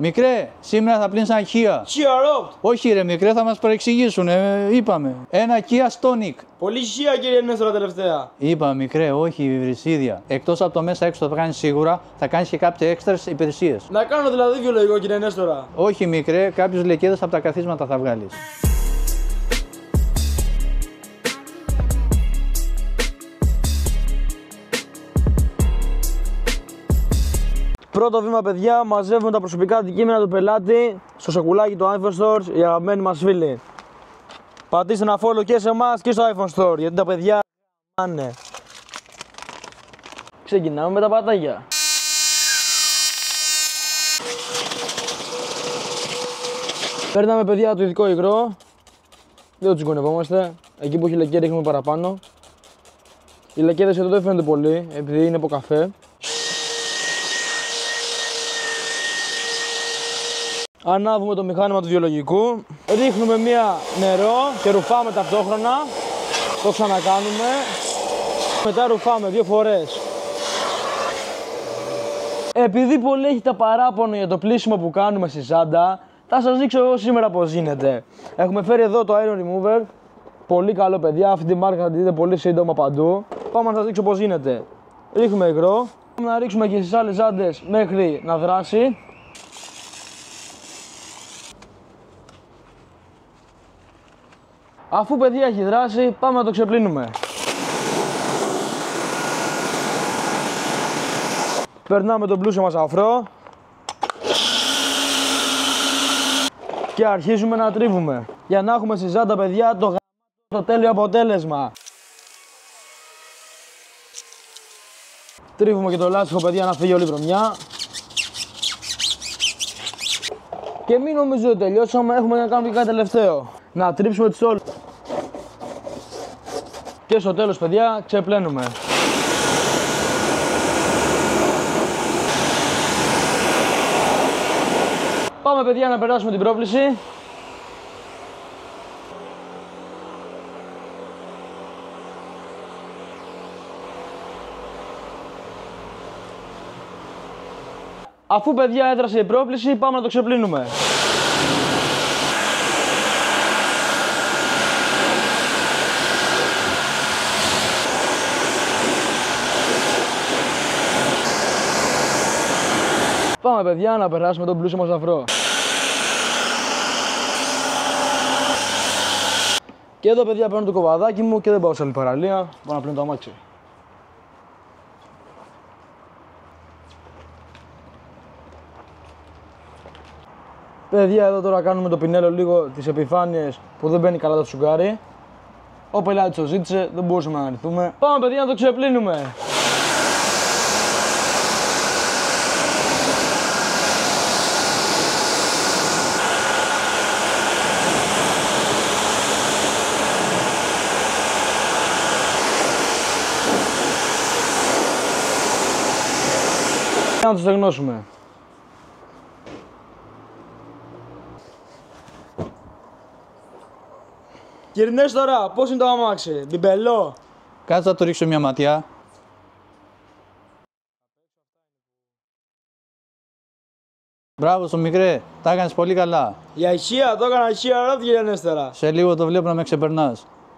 Μικρέ, σήμερα θα πλύνεις ένα Kia. Kia Ropt. Όχι ρε μικρέ, θα μας παρεξηγήσουν, είπαμε. Ένα Kia Stonic. Πολύ Kia κύριε Νέστορα τελευταία. Είπα μικρέ, όχι βρυσίδια. Εκτός από το μέσα έξω θα κάνεις σίγουρα, θα κάνεις και κάποιες έξτρες υπηρεσίες. Να κάνω δηλαδή βιολογικό κύριε Νέστορα. Όχι μικρέ, κάποιους λεκέδες από τα καθίσματα θα βγάλεις. Πρώτο βήμα, παιδιά, μαζεύουμε τα προσωπικά αντικείμενα του πελάτη στο σοκουλάκι του iPhone Store, οι αγαπημένοι μας φίλοι. Πατήστε ένα follow και σε εμάς και στο iPhone Store, γιατί τα παιδιά είναι. Ξεκινάμε με τα πατάκια. Παίρναμε, παιδιά, το ειδικό υγρό. Δεν το τσιγκωνευόμαστε. Εκεί που έχει λεκέ ρίχνουμε παραπάνω. Οι λεκέδες εδώ δεν φαίνονται πολύ, επειδή είναι από καφέ. Ανάβουμε το μηχάνημα του βιολογικού, ρίχνουμε μία νερό και ρουφάμε ταυτόχρονα, το ξανακάνουμε, μετά ρουφάμε 2 φορές. Επειδή πολλοί έχετε παράπονο για το πλύσιμο που κάνουμε στη ζάντα, θα σας δείξω εγώ σήμερα πώς γίνεται. Έχουμε φέρει εδώ το Iron Remover, πολύ καλό παιδιά, αυτή τη μάρκα θα τη δείτε πολύ σύντομα παντού. Πάμε να σας δείξω πώς γίνεται. Ρίχνουμε υγρό, να ρίξουμε και στις άλλες ζάντες μέχρι να δράσει. Αφού παιδιά έχει δράσει, πάμε να το ξεπλύνουμε. Περνάμε τον πλούσιο μας αφρό και αρχίζουμε να τρίβουμε για να έχουμε στη ζάντα, παιδιά, το τέλειο αποτέλεσμα. Τρίβουμε και το λάστιχο, παιδιά, να φύγει όλη η βρωμιά. Και μην νομίζω ότι τελειώσαμε, έχουμε να κάνουμε και κάτι τελευταίο. Να τρίψουμε τις όλες. Και στο τέλος, παιδιά, ξεπλένουμε. Πάμε, παιδιά, να περάσουμε την πρόβληση. Αφού, παιδιά, έδρασε η πρόβληση, πάμε να το ξεπλύνουμε. Πάμε, παιδιά, να περάσουμε τον πλούσιο μας αφρό. Και εδώ, παιδιά, παίρνω το κοβαδάκι μου και δεν πάω σε άλλη παραλία. Πάω να πλύνω το αμάξι. Παιδιά, εδώ τώρα κάνουμε το πινέλο λίγο τις επιφάνειες που δεν μπαίνει καλά το τσουγκάρι. Ο πελάτης το ζήτησε, δεν μπορούσαμε να αρνηθούμε. Πάμε, παιδιά, να το ξεπλύνουμε. Να το στεγνώσουμε. Κύριε Νέστορα, πώς είναι το αμάξι, μπιμπελό? Κάτσε να το ρίξω μια ματιά. Μπράβο στο μικρέ, τα έκανες πολύ καλά. Για ηχεία, το έκανα ηχεία, κύριε Νέστορα. Σε λίγο το βλέπω να με ξεπερνάς.